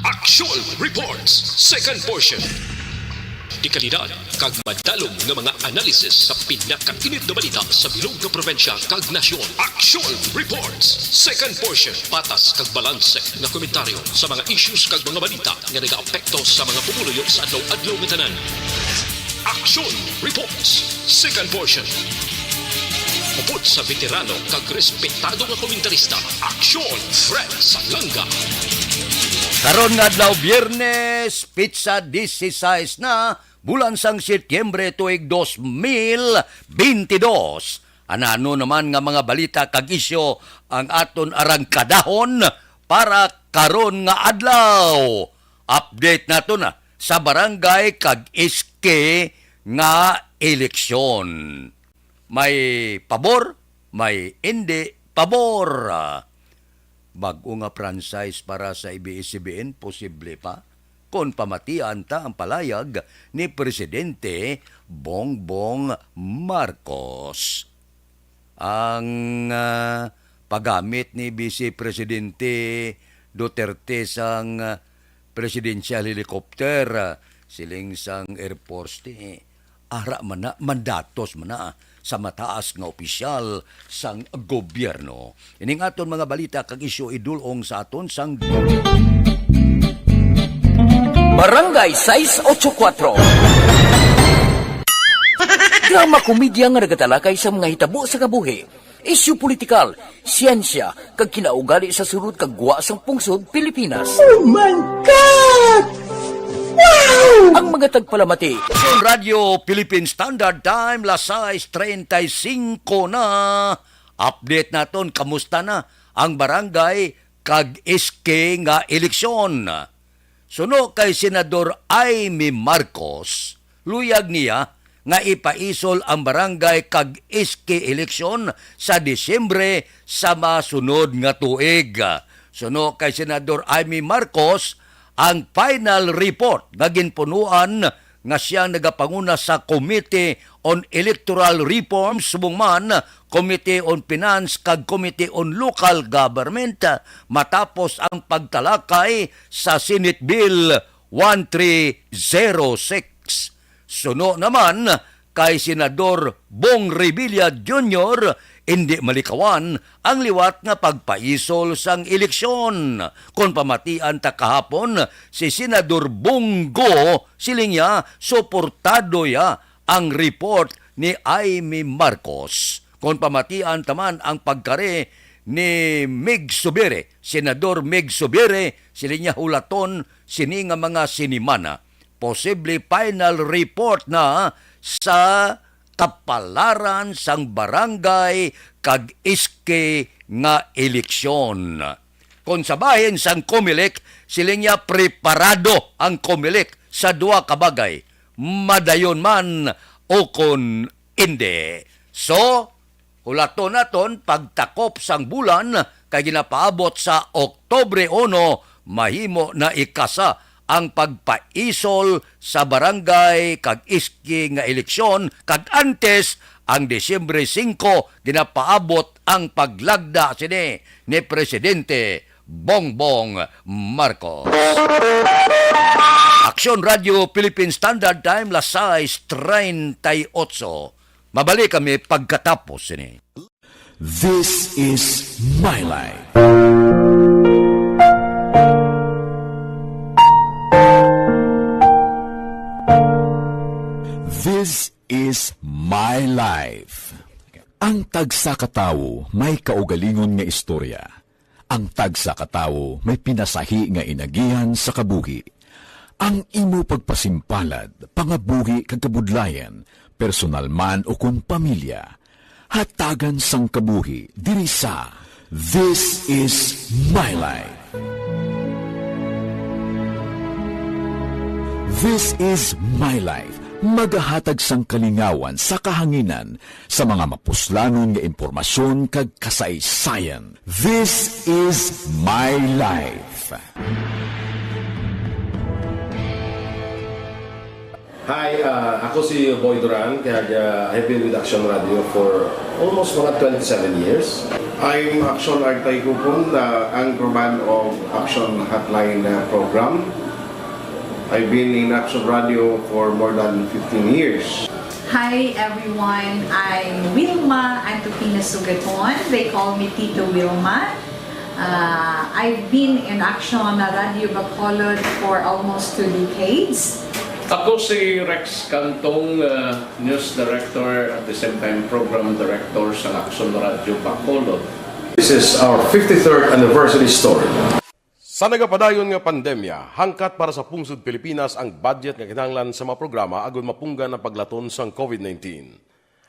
Actual Reports, second portion. Di kalidad, kag madalong nga mga analisis sa pinakainit na balita sa bilog nga probensya kag nasyon. Actual Reports, second portion. Patas kag balanse nga komentaryo sa mga issues kag mga balita nga nagaapekto sa mga pumuluyo sa adlaw-adlaw nga tanan. Actual Reports, second portion. Upod sa veterano kag respetado nga komentarista, Aksyon Fred Salanga. Karon nga adlaw Biyernes, pizza 16 na, bulan sang Setyembre tuig 2022. Ano naman nga mga balita kag isyo ang aton arangkadahon para karon nga adlaw. Update nato na sa barangay kag iske nga eleksyon. May pabor, may hindi pabor. Bago nga franchise para sa ABS-CBN, posible pa kung pamatian ta ang palayag ni Presidente Bongbong Marcos. Ang paggamit ni Vice Presidente Duterte sang presidential helicopter siling sang Air Force ara man na, mandatos man na sa mataas nga opisyal sang gobyerno. Ining aton mga balita kag isyu idulong sa aton sang Barangay 684. Drama komedya nga nagatalakay sa mga hitabo sa kabuhi, isyu politikal, siyensya, kag kinaugali sa sulod kag guwa sang pungsod Pilipinas. Oh my God! Wow! Ang mga tagpalamati. Aksyon Radio Philippine Standard Time, las 6:35 na. Update naton, kamusta na ang barangay kag iske nga eleksyon. Suno kay Senador Amy Marcos, luyag niya nga ipaisol ang barangay kag iske eleksyon sa Disyembre sa masunod nga tuig. Suno kay Senador Amy Marcos, ang final report nga ginpunuan nga siya nagapanguna sa Committee on Electoral Reforms subong man Committee on Finance kag Committee on Local Government matapos ang pagtalakay sa Senate Bill 1306. Suno naman kay Senador Bong Revilla Jr., hindi malikawan ang liwat nga pagpaisol sang eleksyon. Kung pamatian ta kahapon, si Senador Bongo siling niya, suportado ya ang report ni Amy Marcos. Kung pamatian taman ang pagkare ni Mig Subire, Senador Mig Subire, siling niya hulaton sini nga mga sinimana. Posible final report na sa kapalaran sang barangay kag iske nga eleksyon. Kung sabahin sang Comelec, siling niya preparado ang Comelec sa duwa ka bagay, madayon man o kon hindi. So, hulato naton pagtakop sang bulan kay ginapaabot sa Oktubre 1, mahimo na ikasa ang pagpaisol sa barangay kag iski nga eleksyon kag antes ang Disyembre 5 ginapaabot ang paglagda sini ni Presidente Bongbong Marcos. Aksyon Radio Philippine Standard Time, las 6:38. Mabalik kami pagkatapos sini. This is my life. This is my life. Ang tagsa katawo may kaugalingon nga istorya. Ang tagsa katawo may pinasahi nga inagihan sa kabuhi. Ang imo pagpasimpalad, pangabuhi kag kabudlayan, personal man o kung pamilya, hatagan sang kabuhi diri sa This is my life. This is my life. Magahatag sang kalingawan sa kahanginan sa mga mapuslanon nga impormasyon kag kasaysayan. This is my life. Hi, ako si Boy Duran, kaya I've been with Action Radio for almost mga 27 years. I'm Action Artay Kupon, the anchorman of Action Hotline program. I've been in Action Radio for more than 15 years. Hi everyone, I'm Wilma Antopina Sugaton. They call me Tito Wilma. I've been in Action Radio Bacolod for almost 2 decades. Ako si Rex Cantong, News Director at the same time Program Director sa Action Radio Bacolod. This is our 53rd anniversary story. Sa nagapadayon nga pandemya, hangkat para sa pungsod Pilipinas ang budget nga kinahanglan sa mga programa agon mapunggan ang paglaton sang COVID-19.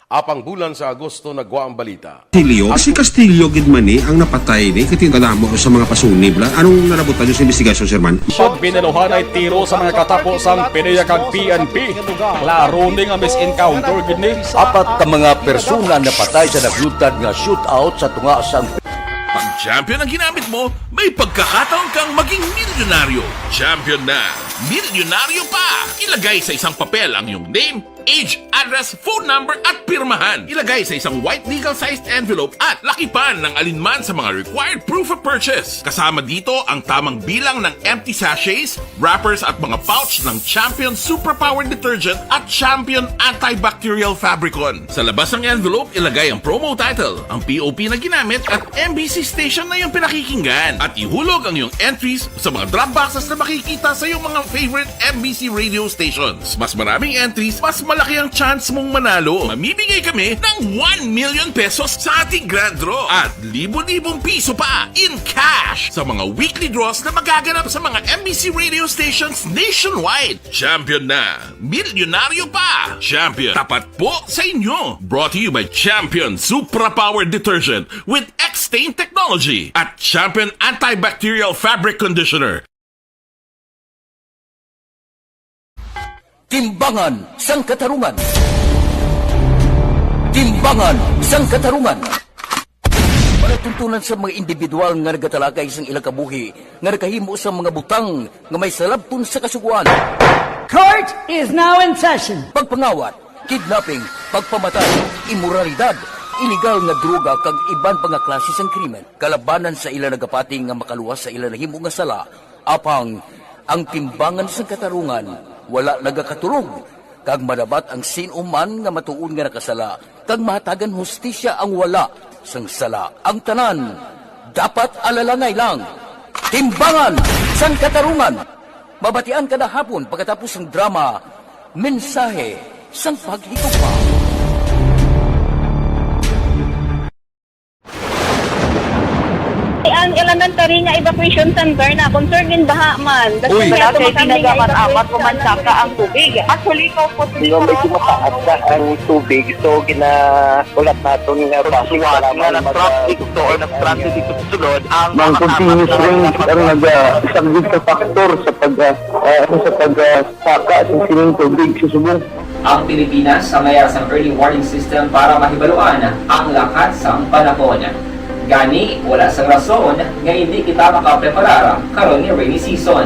Apang bulan sa Agosto nagwa ang balita. Si Castillo gid man ni ang napatay ni katingala mo sa mga pasunib la. Anong narabutan niyo sa investigasyon, Sir Man? Siyod binaluhan ay tiro sa mga katapos-ang PDEA kag PNP. Klaro ni nga misencounter gid ni. Apat ka mga persona na patay sa naglutad nga shootout sa tunga sang Pag champion ang ginamit mo, may pagkakataon kang maging milyonaryo. Champion na! Milyonaryo pa! Ilagay sa isang papel ang iyong name, age, address, phone number at pirmahan. Ilagay sa isang white legal-sized envelope at lakipan ng alinman sa mga required proof of purchase. Kasama dito ang tamang bilang ng empty sachets, wrappers at mga pouch ng Champion Superpower Detergent at Champion Antibacterial Fabricon. Sa labas ng envelope, ilagay ang promo title, ang POP na ginamit at MBC station na yung pinakikinggan. At ihulog ang iyong entries sa mga drop boxes na makikita sa iyong mga favorite MBC radio stations. Mas maraming entries, mas malaki ang chance mong manalo. Mamimigay kami ng 1 million pesos sa ating grand draw at libo-libong piso pa in cash sa mga weekly draws na magaganap sa mga MBC radio stations nationwide. Champion na! Milyonaryo pa! Champion, tapat po sa inyo! Brought to you by Champion Supra Power Detergent with X-Stain Technology at Champion Antibacterial Fabric Conditioner. Timbangan sang katarungan. Timbangan sang katarungan. Panatuntunan sa mga individual nga nagatalakay sang ilang kabuhi nga nakahimo sa mga butang nga may salabton sa kasuguan. Court is now in session. Pagpangawat, kidnapping, pagpamatay, imoralidad, iligal nga droga kag iban pa nga klase sang krimen. Kalabanan sa ilang nagapati nga makaluwas sa ilang nahimo nga sala. Apang ang timbangan sang katarungan wala nagakatulog, kag madabat ang sinuman nga matuon nga nakasala, kag mahatagan hustisya ang wala sang sala. Ang tanan, dapat alalangay lang. Timbangan sang katarungan. Mabatian kada hapon pagkatapos ng drama, mensahe sang paghigugma. Ang elementary nga evacuation center na concern din baha man. Uy, kasi tinagaman amat pumansaka ang tubig. Actually, ko po medyo mataas na ang tubig. So, kinaulat natin nga pasiwala nga ng traffic to or nag-transit dito sa sulod. Ang continuous rain ang nag-isang sa factor sa pagsaka sa sining tubig sa subong. Ang Pilipinas sa mayroon sa early warning system para mahibaluan ang lakat sa panahon. Gani, wala sa rason nga hindi kita makapreparara karon ni rainy season.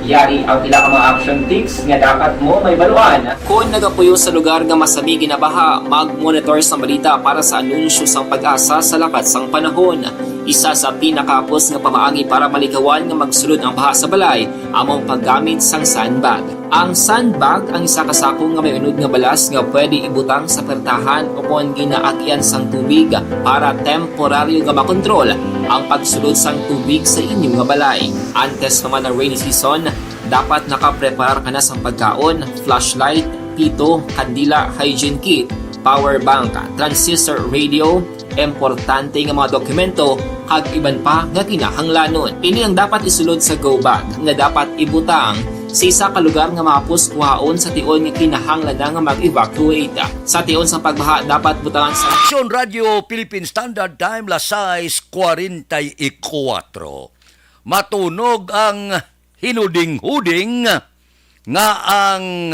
Yari ang pila ka mga action tips nga dapat mo may baluan. Kung nagapuyo sa lugar nga masabi ginabaha, mag-monitor sa balita para sa anunsyo sang pag-asa sa lakat sang panahon. Isa sa pinakapos nga pamaagi para malikawan nga magsulod ang baha sa balay, among paggamit sang sandbag. Ang sandbag ang isa kasakong nga may unod nga balas nga pwede ibutang sa pertahan upon ginaagyan sang tubig para temporaryo nga makontrol ang pagsulod sang tubig sa inyong nga balay. Antes naman ng rainy season, dapat nakapreparar ka na sang pagkaon, flashlight, pito, kandila, hygiene kit, power bank, transistor radio, importante nga mga dokumento kag iban pa nga kinahanglanon. Ini ang dapat isulod sa go bag nga dapat ibutang sa isa ka lugar nga mapus kuhaon sa tion nga kinahanglan nga mag-evacuate. Sa tion sa pagbaha dapat butangan sa Action Radio Philippine Standard Time las 6:44. Matunog ang hinuding-huding nga ang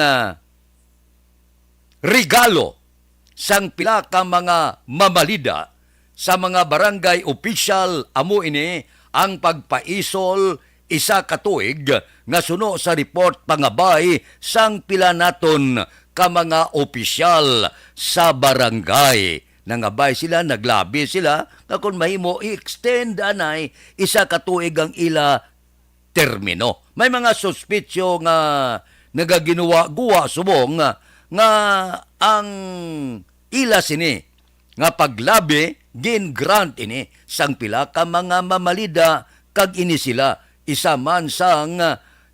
regalo sang pila ka mga mamalida sa mga barangay official amo ini ang pagpaisol isa ka tuig nga suno sa report pangabay sang pila naton ka mga opisyal sa barangay. Nangabay sila, naglabi sila nga kung mahimo i-extend anay isa ka tuig ang ila termino. May mga suspitsyo nga nagaginawa-guwa subong nga ang ila sini nga paglabi gin grant ini sang pila ka mga mamalida kag ini sila isa man sang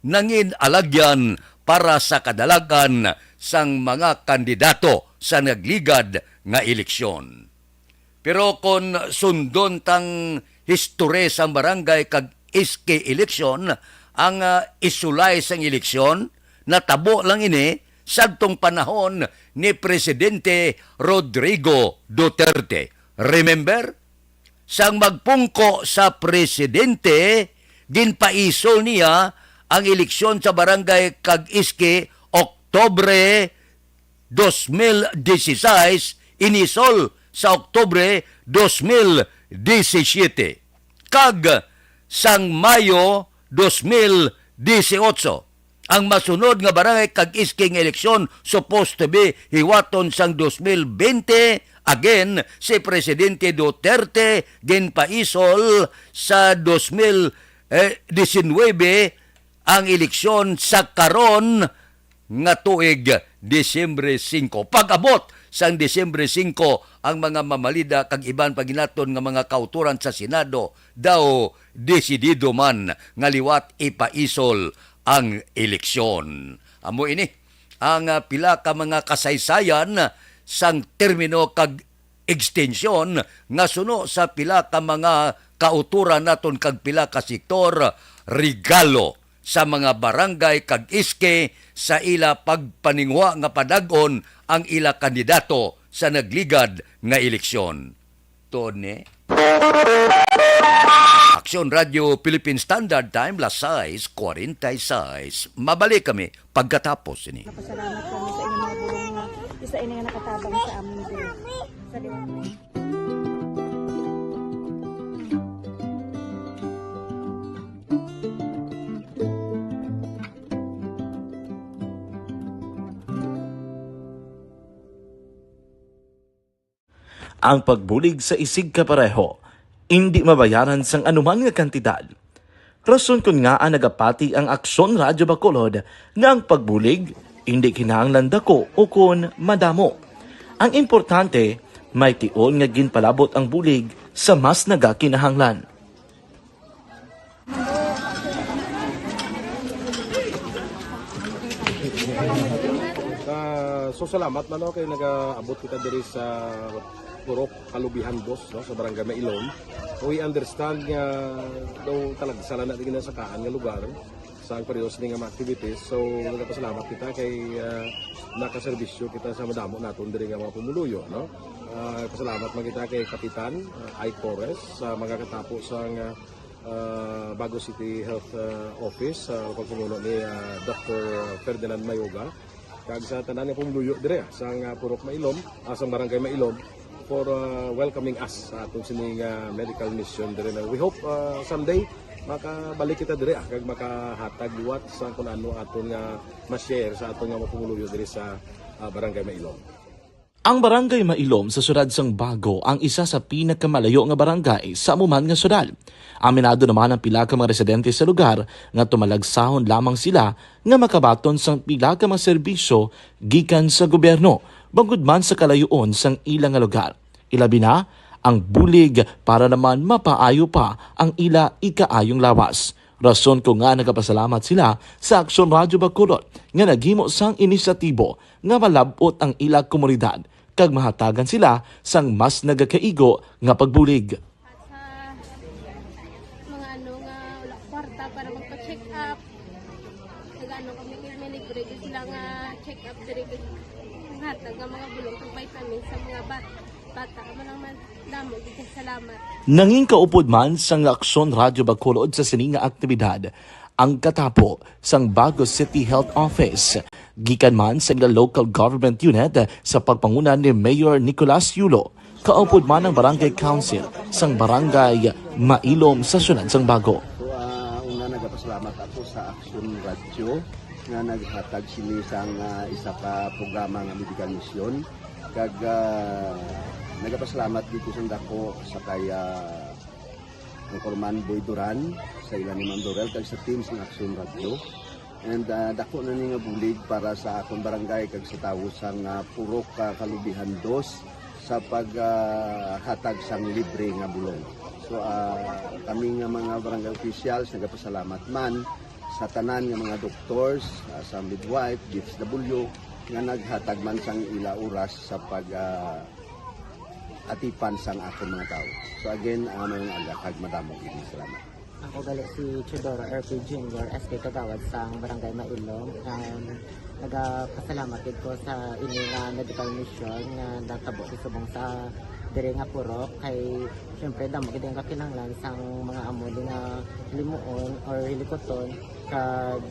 nangin alagyan para sa kadalagan sang mga kandidato sa nagligad nga eleksyon. Pero kung sundon tang history sa barangay kag iske eleksyon, ang isulay sang eleksyon, natabo lang ini sagtong panahon ni Presidente Rodrigo Duterte. Remember? Sang magpungko sa presidente, ginpaisol niya ang eleksyon sa barangay kag iske Oktobre 2016, inisol sa Oktubre 2017. Kag sang Mayo 2018, ang masunod nga barangay kag isking eleksyon supposed to be hiwaton sang 2020. Again, si Presidente Duterte ginpaisol sa 2019 ang eleksyon sa karon nga tuig Disyembre 5. Pag-abot sang Disyembre 5, ang mga mamalida kag iban paginaton nga mga kauturan sa Senado daw desidido man nga liwat ipaisol ang eleksyon. Amo ini ang pila ka mga kasaysayan sang termino kag extension nga suno sa pila ka mga kauturan naton kag pila ka sektor regalo sa mga barangay kag iske sa ila pagpaningwa nga padag-on ang ila kandidato sa nagligad nga eleksyon. Tone. Aksyon Radio Philippine Standard Time, las 6:46. Mabalik kami pagkatapos ini. Napasalamat kami sa inyong mga bulong nga isa ini nga nakatabang sa amin din. Sa liwat. Ang pagbulig sa isig kapareho, hindi mabayaran sang anuman nga kantidad. Rason kun nga ang nagapati ang Aksyon Radyo Bacolod nga ang pagbulig, hindi kinahanglan dako o kun madamo. Ang importante, may tion nga ginpalabot ang bulig sa mas nagakinahanglan. So salamat man kay nag-abot kita diri sa Purok Kalubihan Boss, no, sa Barangay Mailom. We understand nga daw talaga sala na din sa kaan nga lugar sa periyos ni nga mga activities. So nagpasalamat kita kay nakaserbisyo kita sa madamo naton diri nga mga pumuluyo, no. Pasalamat man kita kay Kapitan I. Torres sa mga katapos sang Bago City Health Office sa pagpumuno ni Dr. Ferdinand Mayoga. Kag sa tanan nga pumuluyo dire sa Purok Mailom, sa Barangay Mailom, for welcoming us sa atong sining medical mission dire. We hope someday makabalik kita dire kag makahatag liwat sa kun ano aton nga ma-share sa aton nga mapumuluyo dire sa Barangay Mailom. Ang Barangay Mailom sa syudad sang Bago ang isa sa pinakamalayo nga barangay sa amuman nga syudad. Aminado naman ang pila ka mga residente sa lugar nga tumalagsahon lamang sila nga makabaton sang pila ka mga serbisyo gikan sa gobyerno bangod man sa kalayuon sang ilang nga lugar. Ilabi na ang bulig para naman mapaayo pa ang ila ikaayong lawas. Rason ko nga nagapasalamat sila sa Aksyon Radyo Bacolod nga naghimo sang inisyatibo nga malabot ang ila komunidad kag mahatagan sila sang mas nagakaigo nga pagbulig. Mga ano nga wala kwarta para magpa-check up. Nagano kami libre sila nga check up diri hatag nga mga bulong kag vitamins sa mga bata man damo gid salamat. Nanging kaupod man sang Aksyon Radyo Bacolod sa sining nga aktibidad ang katapo sang Bago City Health Office. Gikan man sa local government unit sa pagpanguna ni Mayor Nicolas Yulo. Kaupod man ang Barangay Council sang Barangay Mailom sa syudad sang Bago. Una Radyo nga naghatag sini sang isa ka programa nga medical mission kag nagapasalamat dito sa dako sa kaya ang Corman Boy Duran sa ilan ni Ma'am Dorel kag sa team sa Action Radio. And dako na ni nga bulig para sa akong barangay kag sa tawo sang purok kalubihan dos sa paghatag sang libre nga bulong. So kami nga mga barangay officials nagapasalamat man sa tanan nga mga doctors, sa midwife, DSW nga naghatag man sang ila oras sa pag atipan sang akong mga tao. So again, mga aga kag madamog ini salamat. Ako gali si Chidoro RP Jr. SK Kagawad sa Barangay Mailong. Nagapasalamat ko sa ini nga medical mission nga natabo sa subong sa diri nga purok kay syempre damo gid ang kakinahanglan sang mga amo nga limuon or hilikoton kag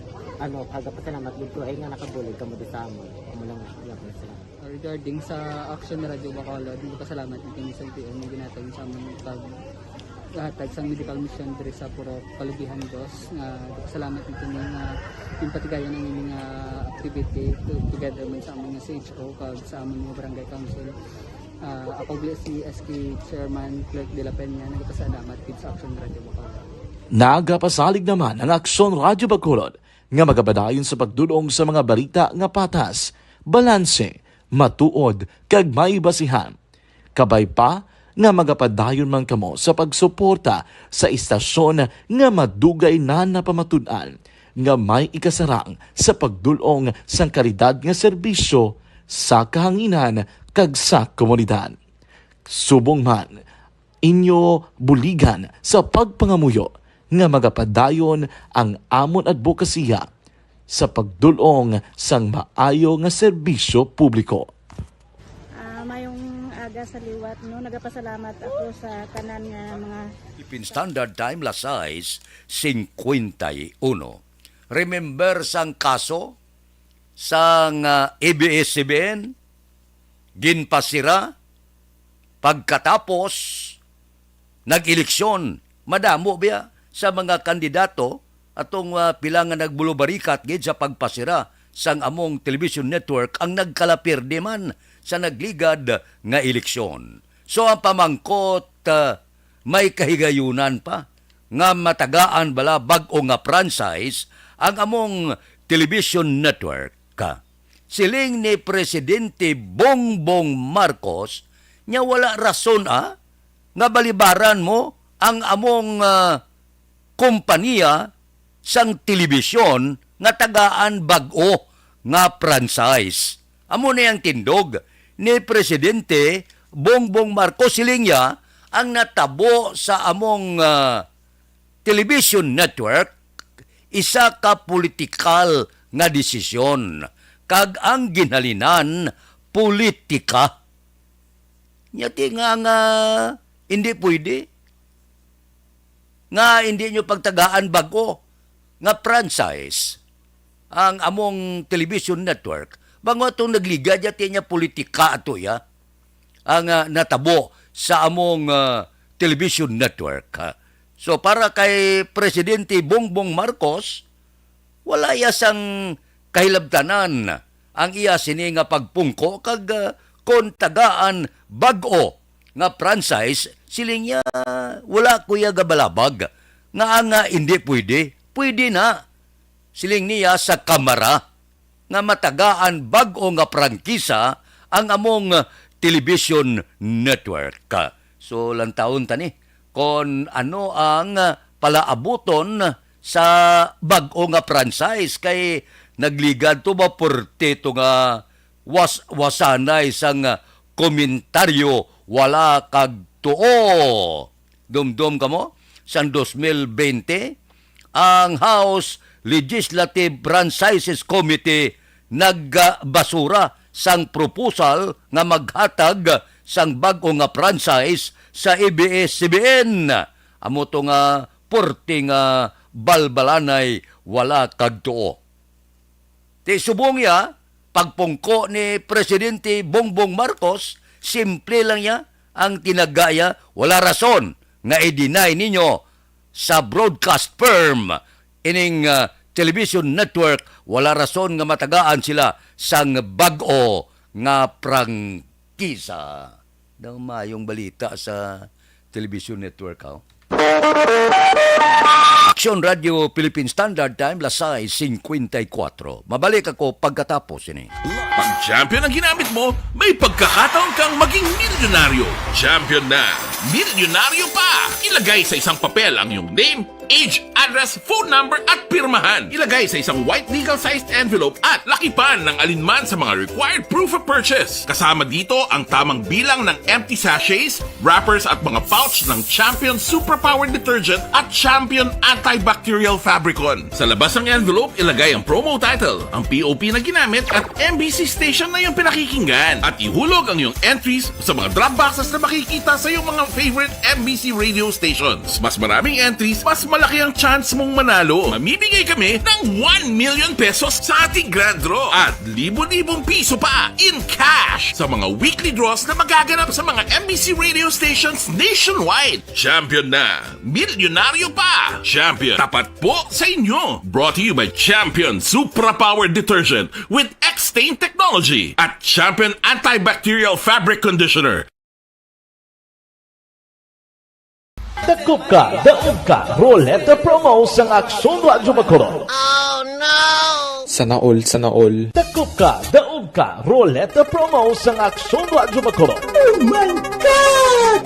pagpasalamat gid ko ay nga nakabulig kamo sa amon. Amo lang iya po sila. Regarding sa Action Radio Bacolod, pasalamat kami sa TM nga ginatag sa amon paghatag sa medical mission diri sa purok Kalubihan Dos nga salamat nito nga impatigayan ang ining activity together man sa amon nga CHO kag sa amon nga barangay council. Ako si SK Chairman Clerk de la Peña nagpasalamat kid sa Action Radio Bacolod. Nagapasalig naman ang Aksyon Radyo Bacolod nga magabadayon sa pagdulong sa mga balita nga patas, balanse, matuod, kag may basihan. Kabay pa nga magapadayon man kamo sa pagsuporta sa istasyon nga madugay na napamatud-an nga may ikasarang sa pagdulong sang kalidad nga serbisyo sa kahanginan kag sa komunidad. Subong man, inyo buligan sa pagpangamuyo nga magapadayon ang amon advokasya sa pagdulong sang maayo nga serbisyo publiko. Mayong aga sa liwat, no? Nagapasalamat ako sa tanan nga mga Philippine Standard Time Lasais 51. Remember sang kaso sang ABS-CBN ginpasira pagkatapos nag-eleksyon madamo biya sa mga kandidato atong pila nga nagbulubarikat gid sa pagpasira sang among television network ang nagkalapirde man sa nagligad nga eleksyon. So ang pamangkot may kahigayunan pa nga matagaan bala bag-o nga franchise ang among television network. Siling ni Presidente Bongbong Marcos nya wala rason nga balibaran mo ang among kompanya sang telebisyon nga tagaan bag-o nga franchise. Amo na yang tindog ni Presidente Bongbong Marcos siling niya ang natabo sa among television network isa ka politikal nga desisyon kag ang ginhalinan politika. Nyati nga hindi pwede nga hindi nyo pagtagaan bago nga franchise ang among television network. Bango itong nagliga dyan niya politika ato ya ang natabo sa among television network. So para kay Presidente Bongbong Marcos, wala yasang kahilabtanan ang iya sini nga pagpungko kag kontagaan bag-o nga franchise siling niya wala kuya gabalabag nga hindi pwede na siling niya sa kamara nga matagaan bag-o nga prangkisa ang among television network. So lantaon tani kon ano ang palaabuton sa bag-o nga franchise kay nagligad to ba porte to nga wasanay sang komentaryo wala kag tuo. Dumdum kamo sang 2020 ang House Legislative Franchises Committee nagbasura sang proposal nga maghatag sang bag-o nga franchise sa ABS-CBN. Amo to nga porte nga balbalanay wala kag tuo. Ti subong ya pagpungko ni Presidente Bongbong Marcos, simple lang niya ang tinagaya, wala rason nga i-deny ninyo sa broadcast firm ining television network, wala rason nga matagaan sila sang bag-o nga prangkisa. Daw mayong balita sa television network, Aksyon Radio Philippine Standard Time, Lasay 54. Mabalik ako pagkatapos ini. Pag champion ang ginamit mo, may pagkakataon kang maging milyonaryo. Champion na! Milyonaryo pa! Ilagay sa isang papel ang iyong name, age, address, phone number at pirmahan. Ilagay sa isang white legal-sized envelope at lakipan ng alinman sa mga required proof of purchase. Kasama dito ang tamang bilang ng empty sachets, wrappers at mga pouch ng Champion Superpower Detergent at Champion Antibacterial Fabricon. Sa labas ng envelope, ilagay ang promo title, ang POP na ginamit at MBC station na yung pinakikinggan. At ihulog ang iyong entries sa mga drop boxes na makikita sa iyong mga favorite MBC radio stations. Mas maraming entries, mas malaki ang chance mong manalo. Mamimigay kami ng 1 million pesos sa ating grand draw at libo-libong piso pa in cash sa mga weekly draws na magaganap sa mga MBC radio stations nationwide. Champion na! Milyonaryo pa! Champion, tapat po sa inyo! Brought to you by Champion Superpower Detergent with X-Stain Technology at Champion Antibacterial Fabric Conditioner. Dakop ka, daog ka, Roleta Promo sang Aksyon Radyo Bacolod. Sana all. Dakop ka, daog ka, Roleta Promo sang Aksyon Radyo Bacolod. Oh my God!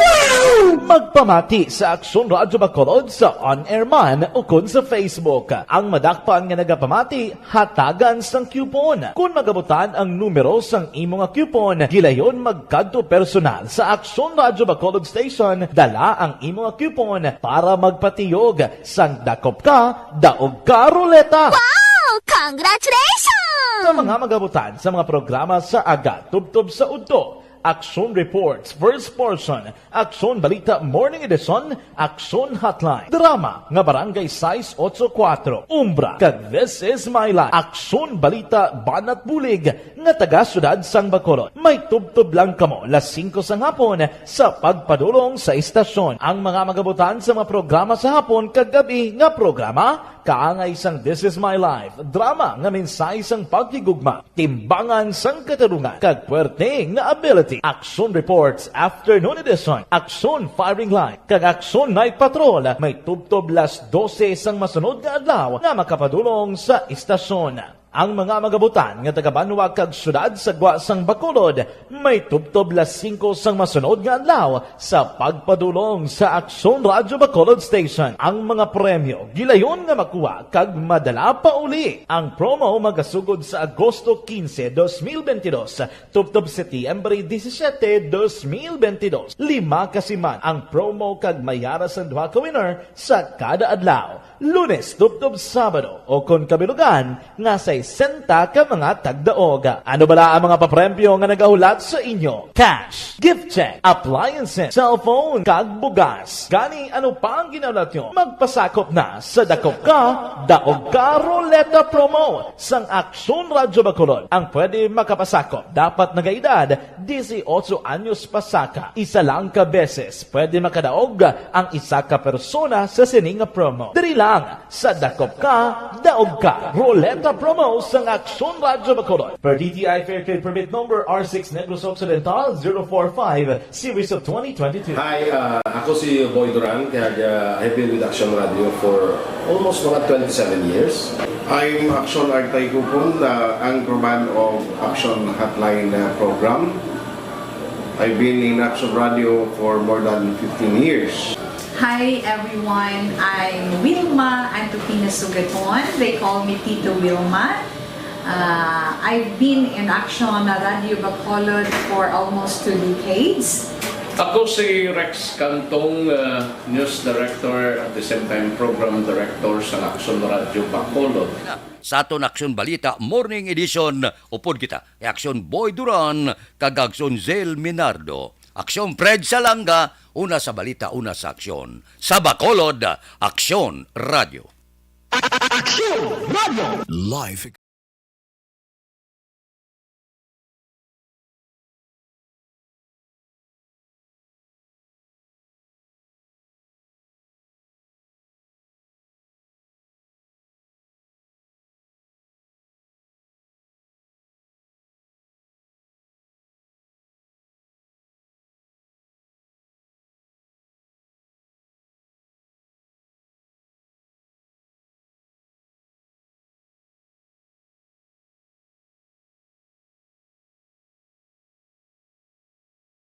Magpamati sa Aksyon Radyo Bacolod sa on-air man o kun sa Facebook. Ang madakpan nga nagapamati, hatagan sang coupon. Kung magabutan ang numero sang imo nga coupon, gilayon magkadto personal sa Aksyon Radyo Bacolod Station, dala ang imo nga coupon para magpatiyog sang dakop ka, daog ka, Roleta. Wow! Congratulations! Sa mga magabutan sa mga programa sa Aga, Tubtob sa Udto, Aksyon Reports, First Portion, Aksyon Balita Morning Edition, Aksyon Hotline, Drama nga Barangay 684, Umbra, kag This Is My Life, Aksyon Balita Banat Bulig, nga taga Sudad sang Bacolod. May tubtob lang kamo, las 5 sang hapon, sa pagpadulong sa istasyon. Ang mga magabutan sa mga programa sa hapon, kag gabi nga programa, kaangay sang This Is My Life, drama nga mensahe sang pagkigugma, timbangan sang katarungan, kag puwerte nga ability, Aksyon Reports Afternoon Edition, Aksyon Firing Line, kag Aksyon Night Patrol, may tubtob las 12 sang masunod nga adlaw nga makapadulong sa istasyon. Ang mga magabutan nga taga-Banwa kag syudad sa Gwa sang Bacolod, may tubtob las 5 sang masunod nga adlaw sa pagpadulong sa Aksyon Radyo Bacolod Station. Ang mga premyo gilayon nga makuha kag madala pa uli. Ang promo magasugod sa Agosto 15, 2022, tubtob Setyembre 17, 2022. 5 kasiman ang promo kag mayara sa 2 ka winner sa kada adlaw. Lunes, tubtob Sabado o kon kabilugan nga sa 60 ka mga tagdaog. Ano bala ang mga papremyo nga nagahulat sa inyo? Cash, gift check, appliances, cellphone, kag bugas. Gani ano pa ang ginahulat nyo? Magpasakop na sa Dakop Ka, Daog Ka Roleta Promo sang Aksyon Radyo Bacolod. Ang pwede makapasakop dapat nagaedad 18 anyos pasaka. Isa lang ka beses pwede makadaog ang isa ka persona sa sining promo. Diri lang sa Dakop Ka, Daog Ka Roleta Promo sang Aksyon Radyo Bacolod. Per DTI Fair Trade Permit Number R6 Negros Occidental 045 Series of 2022. Hi, ako si Boy Duran, kaya I've been with Action Radio for almost mga 27 years. I'm Action Artay Kupon, anchorman of Action Hotline program. I've been in Action Radio for more than 15 years. Hi everyone, I'm Wilma Antopina Sugaton. They call me Tito Wilma. I've been in Action Radio Bacolod for almost 2 decades. Ako si Rex Cantong, News Director at the same time Program Director sa Aksyon Radio Bacolod. Sa aton Aksyon Balita Morning Edition, upod kita, Aksyon Boy Duran, kag Aksyon Zel Minardo. Aksyon Fred Salanga, una sa balita, una sa aksyon. Sa Bacolod, Aksyon Radio. Aksyon Radio! Live